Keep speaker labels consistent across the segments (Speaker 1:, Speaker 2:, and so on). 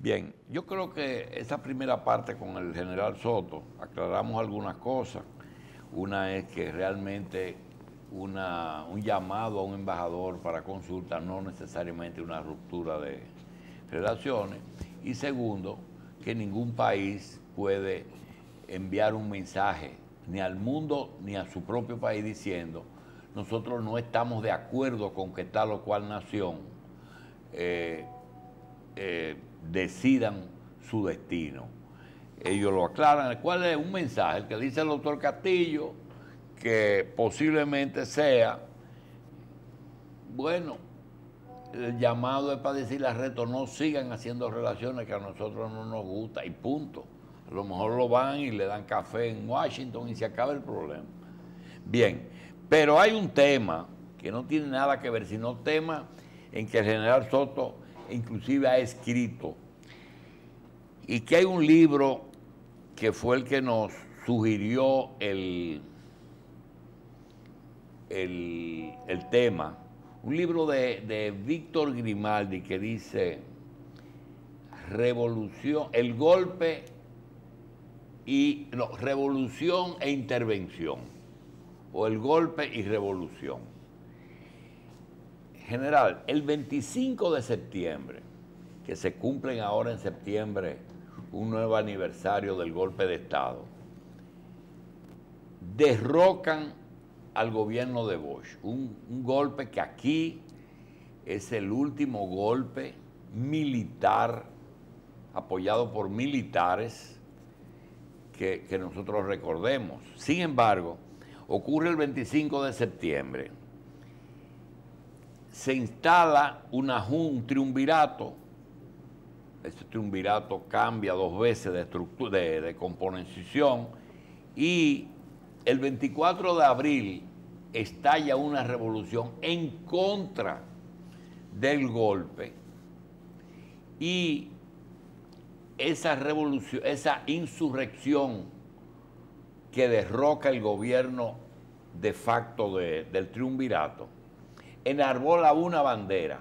Speaker 1: Bien, yo creo que esa primera parte con el general Soto, aclaramos algunas cosas. Una es que realmente un llamado a un embajador para consulta no necesariamente una ruptura de relaciones. Y segundo, que ningún país puede enviar un mensaje ni al mundo ni a su propio país diciendo nosotros no estamos de acuerdo con que tal o cual nación decidan su destino. Ellos lo aclaran. ¿Cuál es un mensaje? El que dice el doctor Castillo, que posiblemente sea, bueno, el llamado es para decirle a Reto, no sigan haciendo relaciones que a nosotros no nos gusta y punto. A lo mejor lo van y le dan café en Washington y se acaba el problema. Bien, pero hay un tema que no tiene nada que ver, sino tema en que el general Soto inclusive ha escrito, y que hay un libro que fue el que nos sugirió el tema, un libro de Víctor Grimaldi que dice Revolución, el golpe y no, revolución e intervención, o el golpe y revolución. General, el 25 de septiembre, que se cumplen ahora en septiembre un nuevo aniversario del golpe de Estado, derrocan al gobierno de Bosch, un golpe que aquí es el último golpe militar apoyado por militares que nosotros recordemos. Sin embargo, ocurre el 25 de septiembre, se instala un triunvirato. Este triunvirato cambia dos veces de estructura, de composición, y el 24 de abril estalla una revolución en contra del golpe, y esa revolución, esa insurrección que derroca el gobierno de facto del triunvirato, enarbola una bandera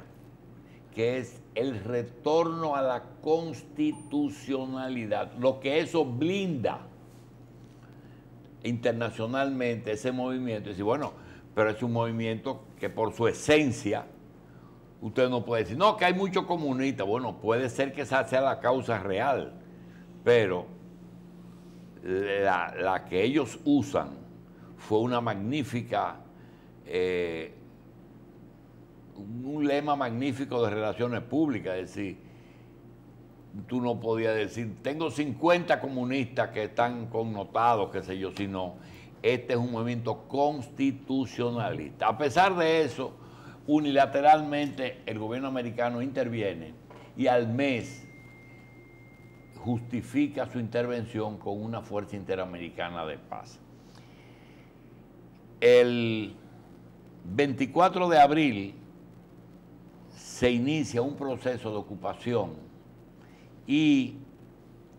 Speaker 1: que es el retorno a la constitucionalidad, lo que eso blinda internacionalmente ese movimiento. Y dice, bueno, pero es un movimiento que por su esencia, usted no puede decir, no, que hay muchos comunistas. Bueno, puede ser que esa sea la causa real, pero la que ellos usan fue una magnífica, un lema magnífico de relaciones públicas, es decir, tú no podías decir, tengo 50 comunistas que están connotados, qué sé yo, sino, este es un movimiento constitucionalista. A pesar de eso, unilateralmente el gobierno americano interviene y al mes justifica su intervención con una fuerza interamericana de paz. El 24 de abril se inicia un proceso de ocupación y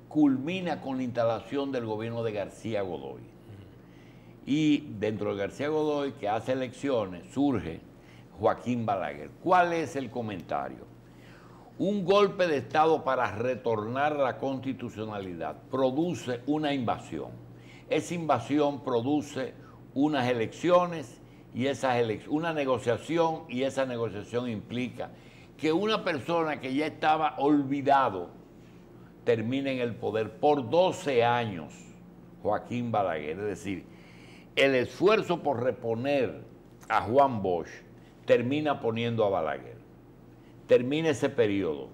Speaker 1: culmina con la instalación del gobierno de García Godoy. Y dentro de García Godoy, que hace elecciones, surge Joaquín Balaguer. ¿Cuál es el comentario? Un golpe de Estado para retornar a la constitucionalidad produce una invasión. Esa invasión produce unas elecciones y una negociación, y esa negociación implica que una persona que ya estaba olvidado termine en el poder por 12 años, Joaquín Balaguer. Es decir, el esfuerzo por reponer a Juan Bosch termina poniendo a Balaguer. Termina ese periodo,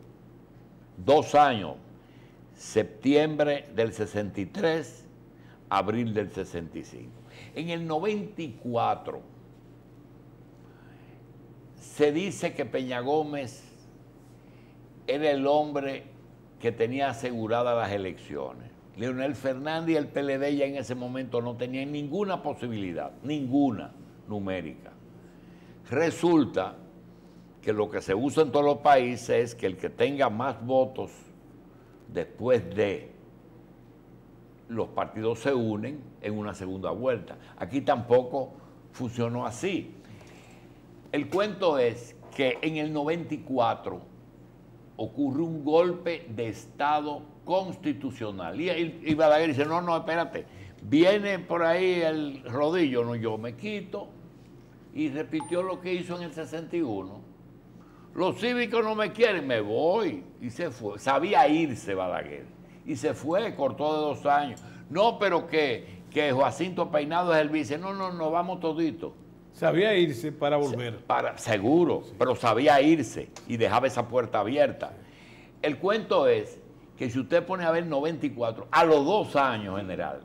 Speaker 1: 2 años, septiembre del 63, abril del 65. En el 94 se dice que Peña Gómez era el hombre que tenía aseguradas las elecciones. Leonel Fernández y el PLD ya en ese momento no tenían ninguna posibilidad, ninguna numérica. Resulta que lo que se usa en todos los países es que el que tenga más votos después de los partidos se unen en una segunda vuelta. Aquí tampoco funcionó así. El cuento es que en el 94 ocurre un golpe de Estado constitucional. Y Balaguer dice, no, no, espérate, viene por ahí el rodillo, no, yo me quito, y repitió lo que hizo en el 61. Los cívicos no me quieren, me voy, y se fue. Sabía irse Balaguer, y se fue, cortó de 2 años. No, pero que Jacinto Peinado es el vice, no, no, no, vamos toditos.
Speaker 2: Sabía irse para volver.
Speaker 1: Seguro, sí. Pero sabía irse y dejaba esa puerta abierta. El cuento es que si usted pone a ver 94, a los 2 años, general,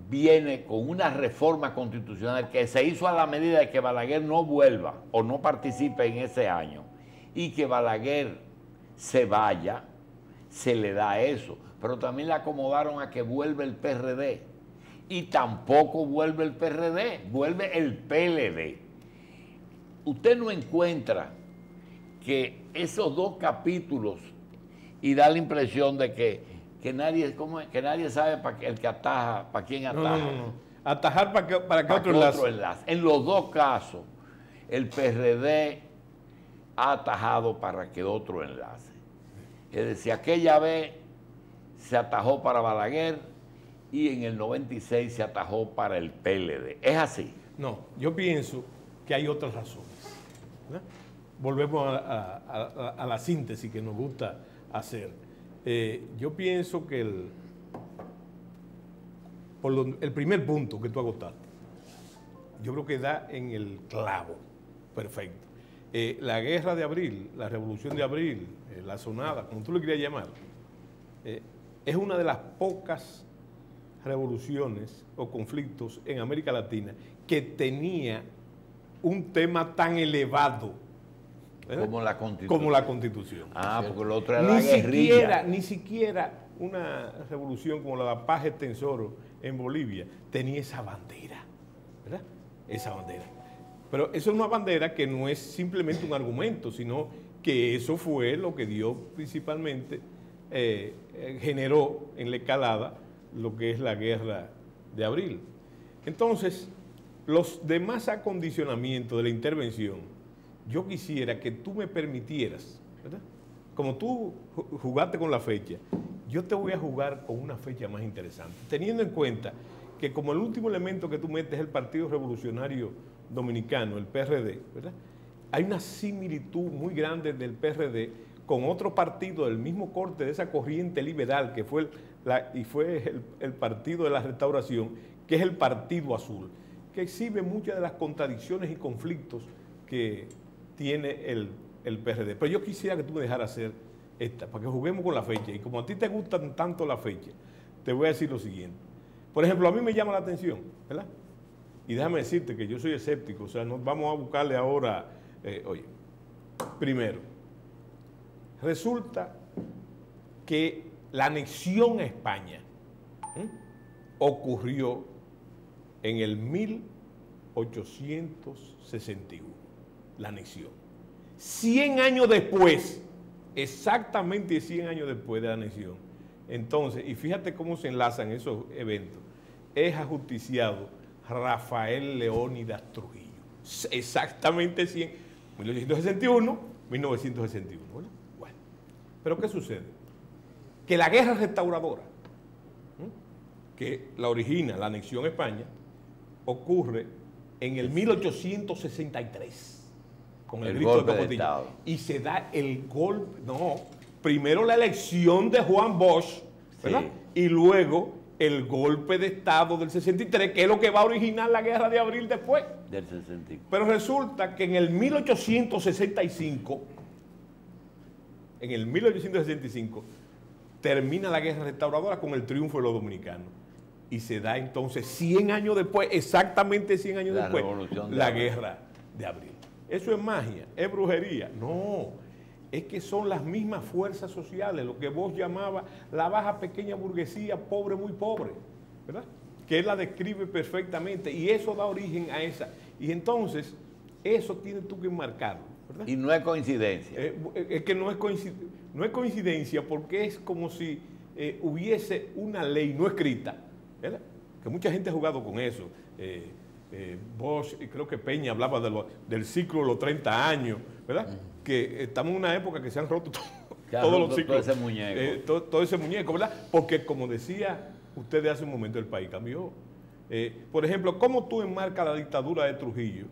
Speaker 1: viene con una reforma constitucional que se hizo a la medida de que Balaguer no vuelva o no participe en ese año y que Balaguer se vaya, se le da eso. Pero también le acomodaron a que vuelva el PRD. Y tampoco vuelve el PRD, vuelve el PLD. Usted no encuentra que esos 2 capítulos, y da la impresión de que nadie, que nadie sabe el que ataja, para quién ataja.
Speaker 2: No. Atajar para que otro enlace.
Speaker 1: En los 2 casos, el PRD ha atajado para que otro enlace. Es decir, aquella vez se atajó para Balaguer, y en el 96 se atajó para el PLD. ¿Es así?
Speaker 2: No, yo pienso que hay otras razones, ¿verdad? Volvemos a la síntesis que nos gusta hacer. Yo pienso que el primer punto que tú agotaste, yo creo que da en el clavo perfecto. La guerra de abril, la revolución de abril, la sonada, como tú le querías llamar, es una de las pocas revoluciones o conflictos en América Latina que tenía un tema tan elevado, ¿verdad? Como la Constitución.
Speaker 1: Ah, porque lo otro era la guerrilla.
Speaker 2: Ni siquiera una revolución como la de Paz Extensoro en Bolivia tenía esa bandera, ¿verdad? Esa bandera. Pero eso es una bandera que no es simplemente un argumento, sino que eso fue lo que dio principalmente, generó en la escalada lo que es la guerra de abril. Entonces, los demás acondicionamientos de la intervención, yo quisiera que tú me permitieras, ¿verdad? Como tú jugaste con la fecha, yo te voy a jugar con una fecha más interesante, teniendo en cuenta que como el último elemento que tú metes es el Partido Revolucionario Dominicano, el PRD, ¿verdad? Hay una similitud muy grande del PRD con otro partido del mismo corte de esa corriente liberal que fue el Partido de la Restauración, que es el Partido Azul, que exhibe muchas de las contradicciones y conflictos que tiene el PRD. Pero yo quisiera que tú me dejaras hacer esta, para que juguemos con la fecha. Y como a ti te gustan tanto la fecha, te voy a decir lo siguiente. Por ejemplo, a mí me llama la atención, ¿verdad? Y déjame decirte que yo soy escéptico, o sea, no vamos a buscarle ahora, oye, primero, resulta que la anexión a España ocurrió en el 1861, la anexión. 100 años después, exactamente 100 años después de la anexión, entonces, y fíjate cómo se enlazan esos eventos, es ajusticiado Rafael Leónidas Trujillo. Exactamente 100, 1861, 1961, ¿verdad? Bueno, pero ¿qué sucede? Que la guerra restauradora, que la origina la anexión a España, ocurre en el 1863, con el grito de Capotillo. Y se da el golpe, primero la elección de Juan Bosch, ¿verdad? Sí. Y luego el golpe de Estado del 63, que es lo que va a originar la guerra de abril después.
Speaker 1: Del 65.
Speaker 2: Pero resulta que en el 1865, termina la guerra restauradora con el triunfo de los dominicanos. Y se da entonces 100 años después, exactamente 100 años después, la guerra de abril. ¿Eso es magia? ¿Es brujería? No, es que son las mismas fuerzas sociales, lo que vos llamabas la baja pequeña burguesía, pobre, muy pobre, ¿verdad? Que él la describe perfectamente y eso da origen a esa. Y entonces, eso tienes tú que marcarlo, ¿verdad?
Speaker 1: Y no es coincidencia.
Speaker 2: Es que no es coincidencia porque es como si hubiese una ley no escrita, ¿verdad? Que mucha gente ha jugado con eso. Bosch y creo que Peña hablaba del ciclo de los 30 años, ¿verdad? que estamos en una época que se han roto
Speaker 1: Ya
Speaker 2: todos
Speaker 1: roto
Speaker 2: los ciclos.
Speaker 1: todo ese muñeco.
Speaker 2: Todo ese muñeco, ¿verdad? Porque como decía usted hace un momento, el país cambió. Por ejemplo, ¿cómo tú enmarcas la dictadura de Trujillo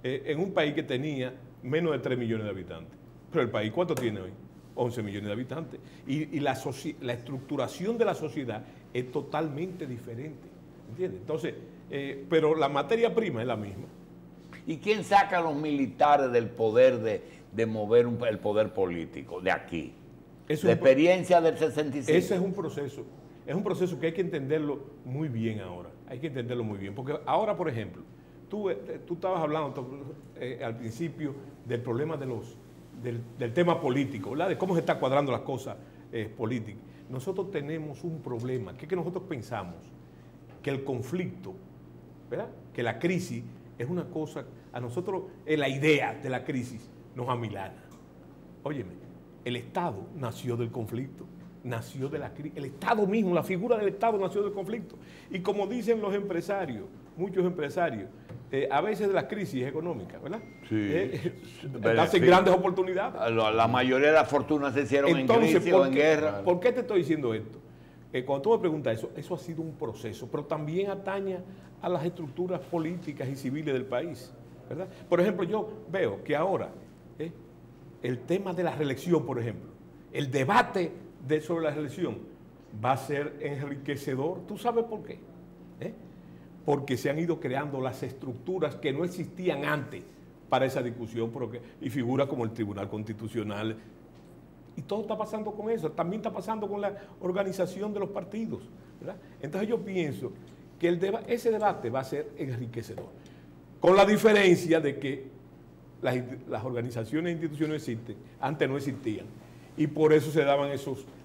Speaker 2: en un país que tenía menos de 3 millones de habitantes? Pero el país, ¿cuánto tiene hoy? 11 millones de habitantes. Y la estructuración de la sociedad es totalmente diferente. ¿Entiendes? Entonces, pero la materia prima es la misma.
Speaker 1: ¿Y quién saca a los militares del poder de mover el poder político de aquí? La experiencia del 65.
Speaker 2: Ese es un proceso que hay que entenderlo muy bien ahora. Hay que entenderlo muy bien. Porque ahora, por ejemplo, tú estabas hablando al principio del problema del tema político, ¿verdad? De cómo se está cuadrando las cosas políticas. Nosotros tenemos un problema, que es que nosotros pensamos que el conflicto, ¿verdad? Que la crisis es una cosa, a nosotros la idea de la crisis nos amilana. Óyeme, el Estado nació del conflicto, nació de la crisis. El Estado mismo, la figura del Estado nació del conflicto. Y como dicen los empresarios, muchos empresarios, a veces de las crisis económicas, ¿verdad?
Speaker 1: Sí.
Speaker 2: Hacen grandes oportunidades.
Speaker 1: La mayoría de las fortunas se hicieron en crisis o en guerra.
Speaker 2: ¿Por qué te estoy diciendo esto? Cuando tú me preguntas eso ha sido un proceso, pero también atañe a las estructuras políticas y civiles del país, ¿verdad? Por ejemplo, yo veo que ahora el tema de la reelección, por ejemplo, el debate sobre la reelección va a ser enriquecedor. ¿Tú sabes por qué? Porque se han ido creando las estructuras que no existían antes para esa discusión, y figuras como el Tribunal Constitucional. Y todo está pasando con eso. También está pasando con la organización de los partidos, ¿verdad? Entonces yo pienso que ese debate va a ser enriquecedor. Con la diferencia de que las organizaciones e instituciones existen, antes no existían. Y por eso se daban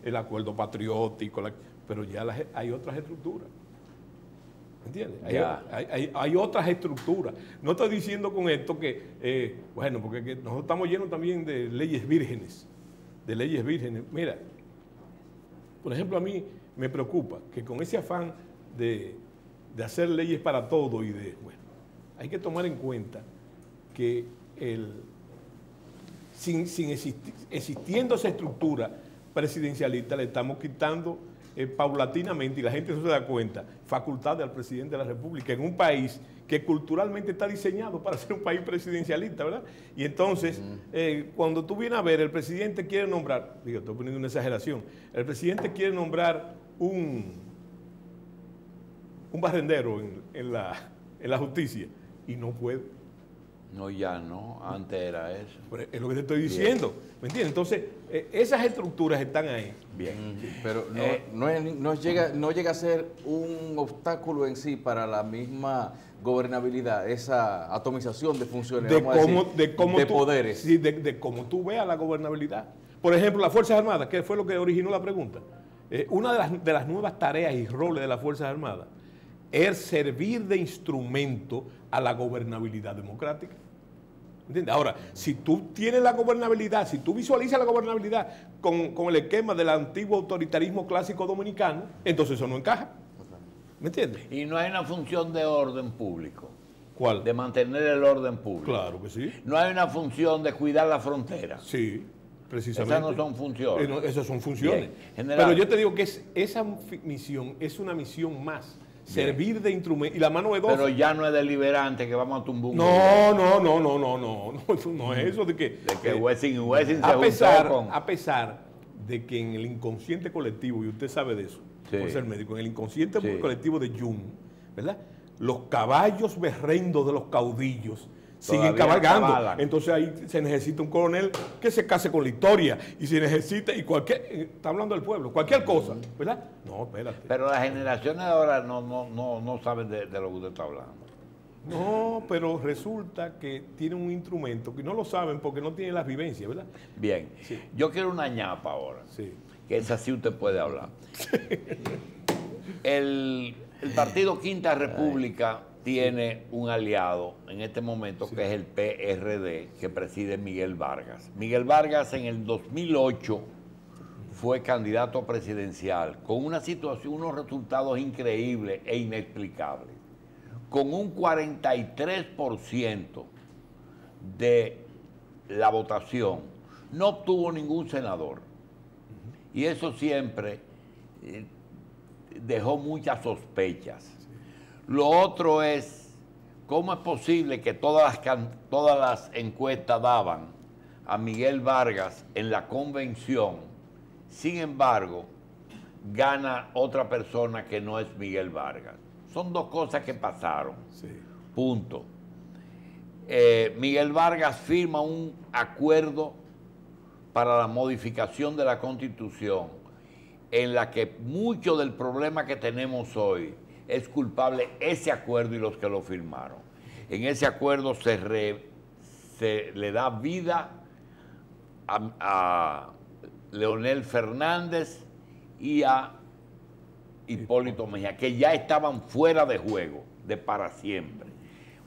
Speaker 2: el acuerdo patriótico, pero ya hay otras estructuras. ¿Entiendes? Hay otras estructuras. No estoy diciendo con esto que, bueno, porque nosotros estamos llenos también de leyes vírgenes. Mira, por ejemplo, a mí me preocupa que con ese afán de hacer leyes para todo bueno, hay que tomar en cuenta que existiendo esa estructura presidencialista, le estamos quitando paulatinamente, y la gente no se da cuenta, facultades al presidente de la República en un país que culturalmente está diseñado para ser un país presidencialista, ¿verdad? Y entonces, cuando tú vienes a ver, el presidente quiere nombrar, estoy poniendo una exageración, el presidente quiere nombrar un barrendero en la justicia y no puede.
Speaker 1: No, ya no, antes era eso.
Speaker 2: Pero es lo que te estoy diciendo, ¿me entiendes? Entonces, esas estructuras están ahí.
Speaker 3: Bien, pero no llega a ser un obstáculo en sí para la misma gobernabilidad, esa atomización de funciones, de poderes.
Speaker 2: Sí, de cómo tú veas la gobernabilidad. Por ejemplo, las Fuerzas Armadas, que fue lo que originó la pregunta. Una de las nuevas tareas y roles de las Fuerzas Armadas es servir de instrumento a la gobernabilidad democrática. ¿Entiendes? Ahora, si tú tienes la gobernabilidad, si tú visualizas la gobernabilidad con el esquema del antiguo autoritarismo clásico dominicano, entonces eso no encaja. ¿Me entiendes?
Speaker 1: Y no hay una función de orden público.
Speaker 2: ¿Cuál?
Speaker 1: De mantener el orden público.
Speaker 2: Claro que sí.
Speaker 1: No hay una función de cuidar la frontera.
Speaker 2: Sí, precisamente.
Speaker 1: Esas no son funciones.
Speaker 2: Esas son funciones.
Speaker 1: Pero
Speaker 2: yo te digo que esa misión es una misión más. Servir de instrumento. Y la mano de dos.
Speaker 1: Pero ya no es deliberante que vamos a tumbar un
Speaker 2: no es eso de que
Speaker 1: Wessing
Speaker 2: a pesar de que en el inconsciente colectivo, y usted sabe de eso, por ser médico, en el inconsciente colectivo de Jung, ¿verdad? Los caballos berrendos de los caudillos siguen cabalgando. Entonces ahí se necesita un coronel que se case con la historia, y se necesita, está hablando del pueblo, cualquier cosa, ¿verdad? No, espérate.
Speaker 1: Pero las generaciones de ahora no saben de lo que usted está hablando.
Speaker 2: No, pero resulta que tienen un instrumento que no lo saben porque no tienen las vivencias, ¿verdad?
Speaker 1: Bien, sí. Yo quiero una ñapa ahora,
Speaker 2: sí.
Speaker 1: Que esa sí usted puede hablar. El partido Quinta República tiene un aliado en este momento, que es el PRD, que preside Miguel Vargas. Miguel Vargas en el 2008 fue candidato presidencial con una situación, unos resultados increíbles e inexplicables, con un 43% de la votación, no obtuvo ningún senador. Y eso siempre dejó muchas sospechas. Lo otro es, ¿cómo es posible que todas las encuestas daban a Miguel Vargas en la convención? Sin embargo, gana otra persona que no es Miguel Vargas. Son dos cosas que pasaron.
Speaker 2: Sí.
Speaker 1: Punto. Miguel Vargas firma un acuerdo para la modificación de la Constitución, en la que mucho del problema que tenemos hoy es culpable ese acuerdo y los que lo firmaron. En ese acuerdo se le da vida a Leonel Fernández y a Hipólito Mejía, que ya estaban fuera de juego, de para siempre.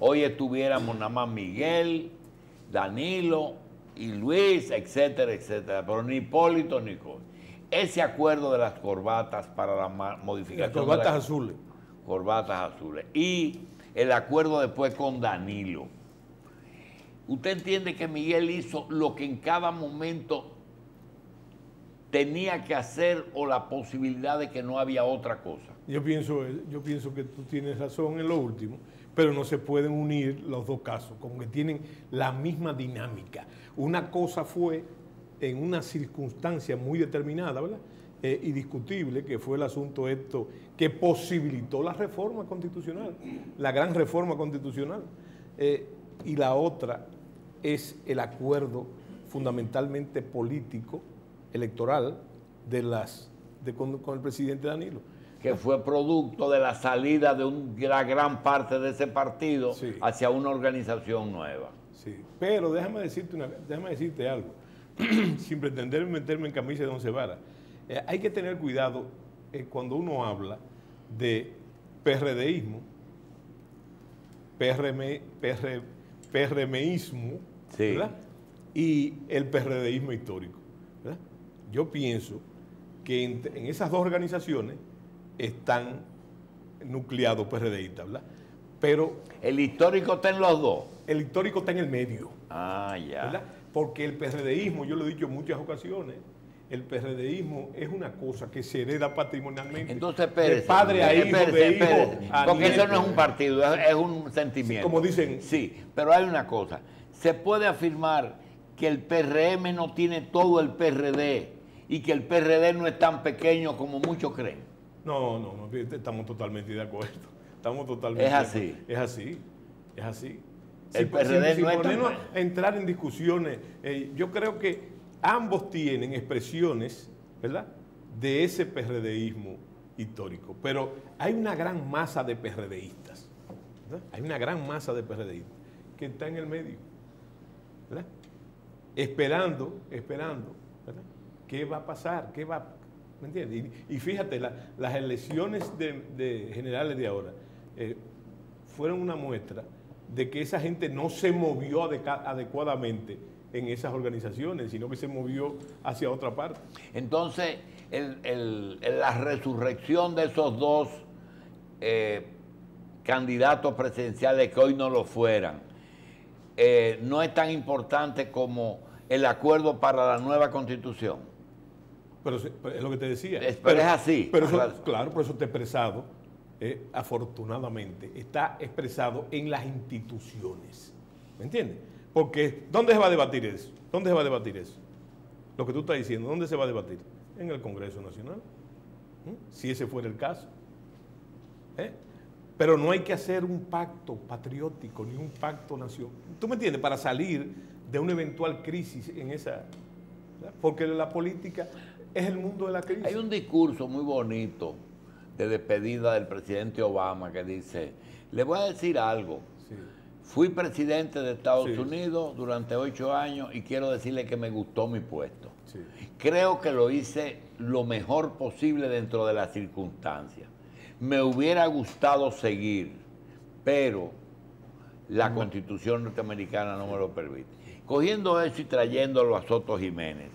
Speaker 1: Hoy estuviéramos nada más Miguel, Danilo y Luis, etcétera, etcétera, pero ni Hipólito ni cosa. Ese acuerdo de las corbatas para la modificación.
Speaker 2: Las corbatas azules.
Speaker 1: Corbatas azules. Y el acuerdo después con Danilo. Usted entiende que Miguel hizo lo que en cada momento tenía que hacer, o la posibilidad de que no había otra cosa.
Speaker 2: Yo pienso que tú tienes razón en lo último, pero no se pueden unir los dos casos, como que tienen la misma dinámica. Una cosa fue en una circunstancia muy determinada, ¿verdad? Y discutible, que fue el asunto esto que posibilitó la reforma constitucional, la gran reforma constitucional. Y la otra es el acuerdo fundamentalmente político, electoral, con el presidente Danilo.
Speaker 1: Que fue producto de la salida de una gran parte de ese partido, sí, hacia una organización nueva.
Speaker 2: Sí, pero déjame decirte algo, sin pretender meterme en camisa de once varas. Hay que tener cuidado cuando uno habla de PRDismo, PRMismo, sí, ¿verdad? Y el PRDismo histórico, ¿verdad? Yo pienso que en esas dos organizaciones están nucleados PRDistas, ¿verdad? Pero
Speaker 1: ¿el histórico está en los dos?
Speaker 2: El histórico está en el medio.
Speaker 1: Ah, ya.
Speaker 2: ¿Verdad? Porque el PRDismo, yo lo he dicho en muchas ocasiones, el PRDismo es una cosa que se hereda patrimonialmente.
Speaker 1: Entonces, espérese,
Speaker 2: de padre a hijo, de hijo a
Speaker 1: porque
Speaker 2: nieto.
Speaker 1: Eso no es un partido, es un sentimiento.
Speaker 2: Sí, como dicen.
Speaker 1: Sí, pero hay una cosa. Se puede afirmar que el PRM no tiene todo el PRD y que el PRD no es tan pequeño como muchos creen.
Speaker 2: No, estamos totalmente de acuerdo. Estamos totalmente.
Speaker 1: Es así.
Speaker 2: Es así. Es así.
Speaker 1: El PRD no es tan...
Speaker 2: a entrar en discusiones, yo creo que ambos tienen expresiones, ¿verdad?, de ese PRDismo histórico, pero hay una gran masa de PRDistas, ¿verdad? Hay una gran masa de PRDistas que está en el medio, ¿verdad? Esperando, ¿verdad? ¿Qué va a pasar? ¿Me entiendes? Y fíjate, las elecciones de generales de ahora fueron una muestra de que esa gente no se movió adecuadamente en esas organizaciones, sino que se movió hacia otra parte.
Speaker 1: Entonces, la resurrección de esos dos candidatos presidenciales que hoy no lo fueran, no es tan importante como el acuerdo para la nueva Constitución.
Speaker 2: Pero es lo que te decía.
Speaker 1: Pero es así.
Speaker 2: Pero eso, claro, por eso está expresado, afortunadamente, está expresado en las instituciones. ¿Me entiendes? Porque, ¿dónde se va a debatir eso? ¿Dónde se va a debatir eso? Lo que tú estás diciendo, ¿dónde se va a debatir? En el Congreso Nacional. Si ese fuera el caso. Pero no hay que hacer un pacto patriótico ni un pacto nacional. ¿Tú me entiendes? Para salir de una eventual crisis en esa... ¿verdad? Porque la política es el mundo de la crisis.
Speaker 1: Hay un discurso muy bonito de despedida del presidente Obama que dice, le voy a decir algo. Sí. Fui presidente de Estados Unidos durante 8 años y quiero decirle que me gustó mi puesto. Sí. Creo que lo hice lo mejor posible dentro de las circunstancias. Me hubiera gustado seguir, pero la Constitución norteamericana no me lo permite. Cogiendo eso y trayéndolo a Soto Jiménez,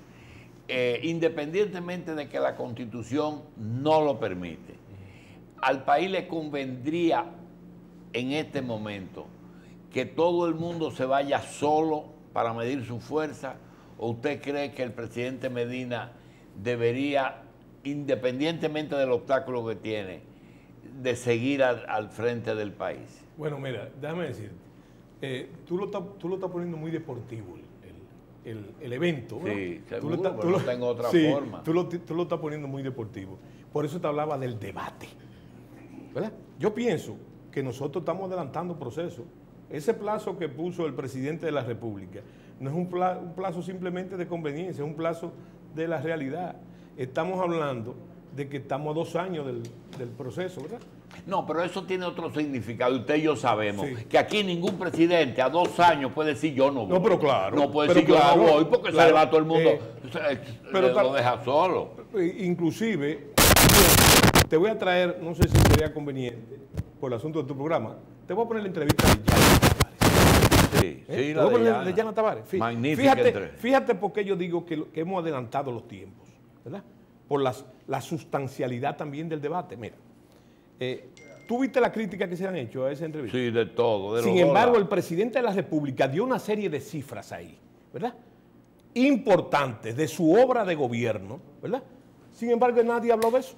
Speaker 1: independientemente de que la Constitución no lo permite, al país le convendría en este momento que todo el mundo se vaya solo para medir su fuerza? ¿O usted cree que el presidente Medina debería, independientemente del obstáculo que tiene, de seguir al frente del país?
Speaker 2: Bueno, mira, déjame decir, tú lo estás poniendo muy deportivo el evento.
Speaker 1: Sí,
Speaker 2: ¿no?
Speaker 1: seguro, pero no tengo otra forma.
Speaker 2: Tú lo estás poniendo muy deportivo. Por eso te hablaba del debate, ¿verdad? Yo pienso que nosotros estamos adelantando procesos. Ese plazo que puso el presidente de la República no es un plazo simplemente de conveniencia, es un plazo de la realidad. Estamos hablando de que estamos a 2 años del proceso, ¿verdad?
Speaker 1: No, pero eso tiene otro significado. Usted y yo sabemos que aquí ningún presidente a 2 años puede decir yo no voy.
Speaker 2: No, pero claro.
Speaker 1: No puede decir yo no voy porque se le va a todo el mundo. Lo deja solo.
Speaker 2: Inclusive, te voy a traer, no sé si sería conveniente, por el asunto de tu programa, te voy a poner la entrevista de Yana Tavares.
Speaker 1: Sí, sí, la
Speaker 2: de Yana Tavares.
Speaker 1: Magnífica.
Speaker 2: Fíjate por qué yo digo que hemos adelantado los tiempos, ¿verdad? Por la sustancialidad también del debate. Mira, ¿tú viste la crítica que se han hecho a esa entrevista?
Speaker 1: Sí, de todo.
Speaker 2: Sin embargo, el presidente de la República dio una serie de cifras ahí, ¿verdad? Importantes de su obra de gobierno, ¿verdad? Sin embargo, nadie habló de eso.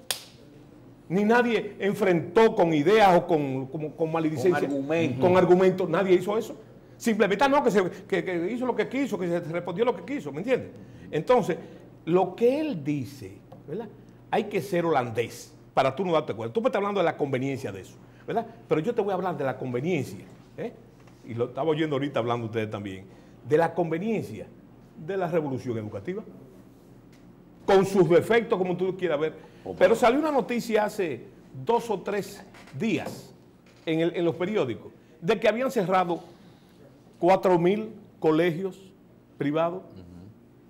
Speaker 2: Ni nadie enfrentó con ideas o con maledicencia. Con argumentos. Nadie hizo eso. Simplemente, no, que hizo lo que quiso, que se respondió lo que quiso, ¿me entiendes? Entonces, lo que él dice, ¿verdad? Hay que ser holandés para tú no darte cuenta. Tú me estás hablando de la conveniencia de eso, ¿verdad? Pero yo te voy a hablar de la conveniencia, y lo estaba oyendo ahorita hablando ustedes también, de la conveniencia de la revolución educativa, con sus defectos como tú quieras ver. Pero salió una noticia hace 2 o 3 días en los periódicos de que habían cerrado 4.000 colegios privados.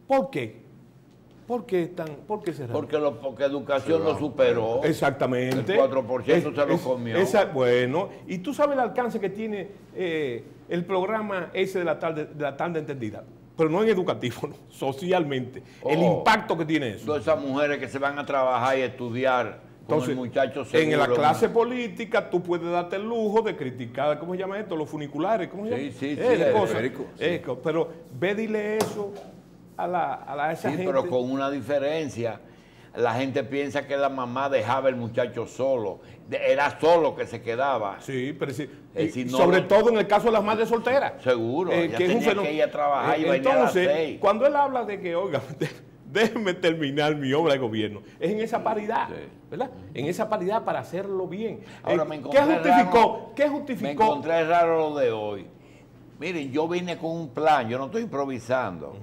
Speaker 2: ¿Por qué? ¿Por qué cerraron?
Speaker 1: Porque educación lo superó.
Speaker 2: Exactamente.
Speaker 1: El 4% se lo comió.
Speaker 2: Bueno, y tú sabes el alcance que tiene el programa ese de la tarde entendida. Pero no en educativo, no, socialmente. El impacto que tiene eso.
Speaker 1: Todas esas mujeres que se van a trabajar y estudiar. Entonces, con el muchacho seguro,
Speaker 2: en la clase política tú puedes darte el lujo de criticar, ¿cómo se llama esto? Los funiculares, ¿cómo se llama?
Speaker 1: Sí.
Speaker 2: Pero ve, dile eso a esa gente.
Speaker 1: Pero con una diferencia. La gente piensa que la mamá dejaba el muchacho solo. Era solo que se quedaba.
Speaker 2: Sí, pero sí.
Speaker 1: Y
Speaker 2: sobre todo en el caso de las madres solteras.
Speaker 1: Seguro. Que tenía que ir a trabajar y venía a las 6.
Speaker 2: Cuando él habla de que, oiga, déjeme terminar mi obra de gobierno, es en esa paridad, ¿verdad? En esa paridad para hacerlo bien.
Speaker 1: Ahora
Speaker 2: ¿Qué justificó?
Speaker 1: Me encontré raro lo de hoy. Miren, yo vine con un plan, yo no estoy improvisando,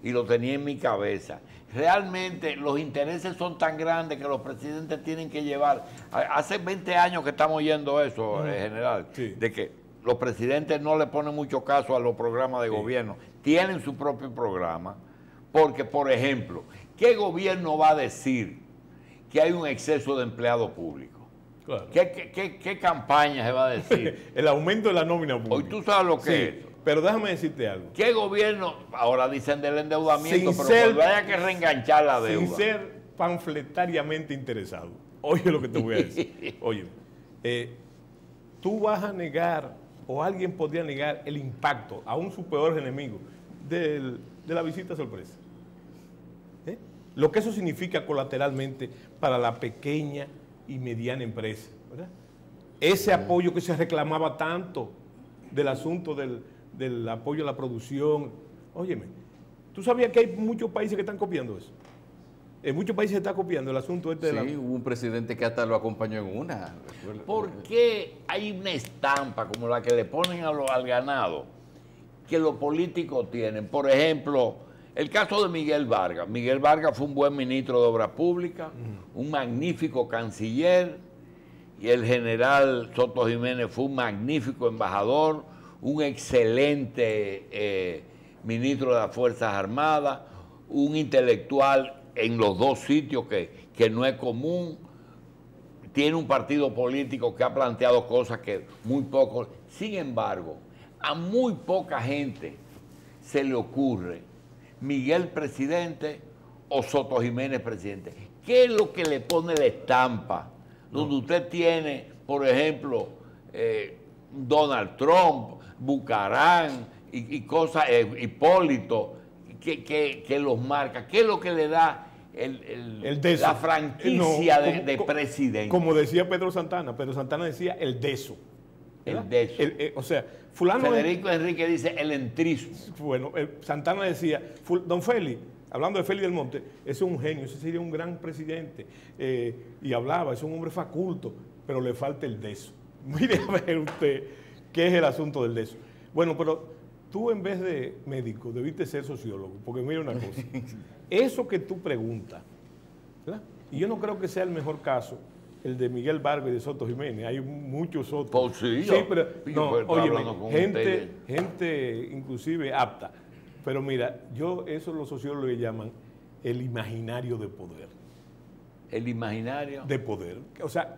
Speaker 1: y lo tenía en mi cabeza. Realmente los intereses son tan grandes que los presidentes tienen que llevar. Hace 20 años que estamos oyendo eso, general, de que los presidentes no le ponen mucho caso a los programas de gobierno. Tienen su propio programa, porque, por ejemplo, ¿qué gobierno va a decir que hay un exceso de empleados públicos?
Speaker 2: Claro.
Speaker 1: ¿Qué campaña se va a decir?
Speaker 2: El aumento de la nómina pública.
Speaker 1: Hoy tú sabes lo que es eso.
Speaker 2: Pero déjame decirte algo.
Speaker 1: ¿Qué gobierno? Ahora dicen del endeudamiento, pero cuando haya que reenganchar la deuda.
Speaker 2: Sin ser panfletariamente interesado. Oye lo que te voy a decir. Oye, tú vas a negar, o alguien podría negar el impacto, aún sus peores enemigos, de la visita sorpresa. Lo que eso significa colateralmente para la pequeña y mediana empresa, ¿verdad? Ese apoyo que se reclamaba tanto del asunto del apoyo a la producción. Óyeme, ¿tú sabías que hay muchos países que están copiando eso? En muchos países se está copiando el asunto este
Speaker 3: Sí, hubo un presidente que hasta lo acompañó en una.
Speaker 1: ¿Por qué hay una estampa como la que le ponen al ganado que los políticos tienen? Por ejemplo, el caso de Miguel Vargas. Miguel Vargas fue un buen ministro de Obras Públicas, un magnífico canciller, y el general Soto Jiménez fue un magnífico embajador, un excelente ministro de las Fuerzas Armadas, un intelectual en los dos sitios que no es común, tiene un partido político que ha planteado cosas que muy pocos. Sin embargo, a muy poca gente se le ocurre Miguel presidente o Soto Jiménez presidente. ¿Qué es lo que le pone la estampa? Donde usted tiene, por ejemplo, Donald Trump, Bucarán y cosas, Hipólito, que los marca. ¿Qué es lo que le da la franquicia de presidente?
Speaker 2: Como decía Pedro Santana decía el deso. ¿verdad?
Speaker 1: El deso.
Speaker 2: O sea, fulano...
Speaker 1: Federico Enrique dice el entrismo.
Speaker 2: Bueno, Santana decía, don Félix, hablando de Félix del Monte, ese es un genio, ese sería un gran presidente. Y hablaba, es un hombre faculto, pero le falta el deso. Mire a ver usted qué es el asunto del deso. Bueno, pero tú en vez de médico debiste ser sociólogo, porque mira una cosa, eso que tú preguntas, ¿verdad? Y yo no creo que sea el mejor caso el de Miguel Vargas y de Soto Jiménez, hay muchos otros.
Speaker 1: Pues sí,
Speaker 2: pero no, oye, gente inclusive apta. Pero mira, eso los sociólogos le llaman el imaginario de poder.
Speaker 1: El imaginario
Speaker 2: de poder. O sea,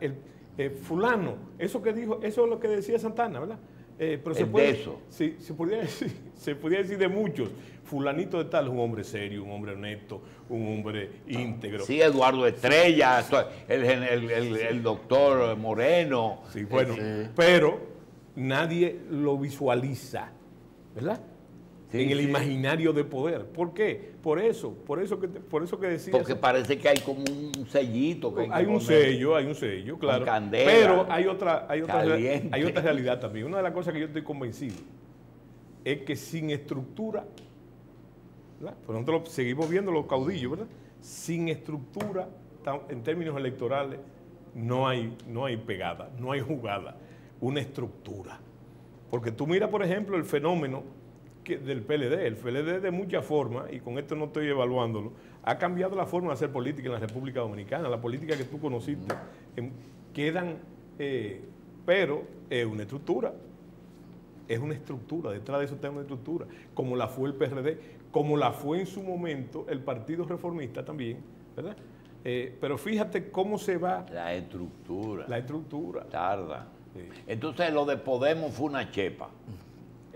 Speaker 2: fulano, eso que dijo, eso es lo que decía Santana, ¿verdad? Pero se podía decir de muchos. Fulanito de tal es un hombre serio, un hombre honesto, un hombre íntegro.
Speaker 1: Sí, Eduardo Estrella, el doctor Moreno.
Speaker 2: Sí, bueno, pero nadie lo visualiza, ¿verdad? Sí, en el imaginario de poder. ¿Por qué? Por eso que decías.
Speaker 1: Porque parece que hay como un sellito.
Speaker 2: Hay un sello, claro.
Speaker 1: Candela,
Speaker 2: pero hay otra realidad también. Una de las cosas que yo estoy convencido es que sin estructura, ¿verdad? Por ejemplo, seguimos viendo los caudillos, ¿verdad? Sin estructura, en términos electorales, no hay pegada, no hay jugada, una estructura. Porque tú miras, por ejemplo, el fenómeno del PLD. El PLD de muchas formas, y con esto no estoy evaluándolo, ha cambiado la forma de hacer política en la República Dominicana. La política que tú conociste quedan, pero es una estructura. Es una estructura, detrás de eso está una estructura, como la fue el PRD, como la fue en su momento el Partido Reformista también, ¿verdad? Pero fíjate cómo se va...
Speaker 1: La estructura.
Speaker 2: Tarda.
Speaker 1: Sí. Entonces lo de Podemos fue una chepa.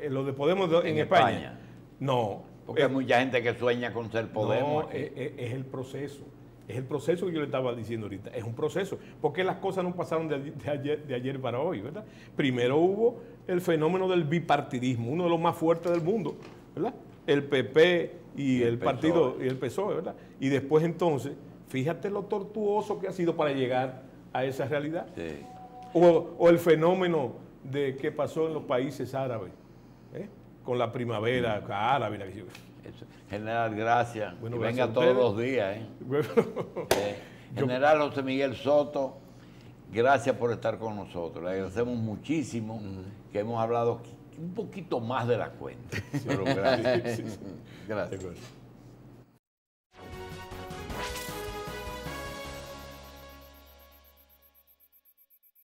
Speaker 2: Lo de Podemos en España. No.
Speaker 1: Porque hay mucha gente que sueña con ser Podemos.
Speaker 2: No, es el proceso. Es el proceso que yo le estaba diciendo ahorita. Es un proceso. Porque las cosas no pasaron de ayer para hoy, ¿verdad? Primero hubo el fenómeno del bipartidismo, uno de los más fuertes del mundo, ¿verdad? El PP y el partido y el PSOE, ¿verdad? Y después entonces, fíjate lo tortuoso que ha sido para llegar a esa realidad.
Speaker 1: Sí.
Speaker 2: O el fenómeno de que pasó en los países árabes. Con la primavera árabe.
Speaker 1: General, gracias.
Speaker 2: Bueno,
Speaker 1: venga todos los días. General José Miguel Soto, gracias por estar con nosotros. Le agradecemos muchísimo que hemos hablado un poquito más de la cuenta.
Speaker 2: Sí.
Speaker 1: Pero gracias. Gracias.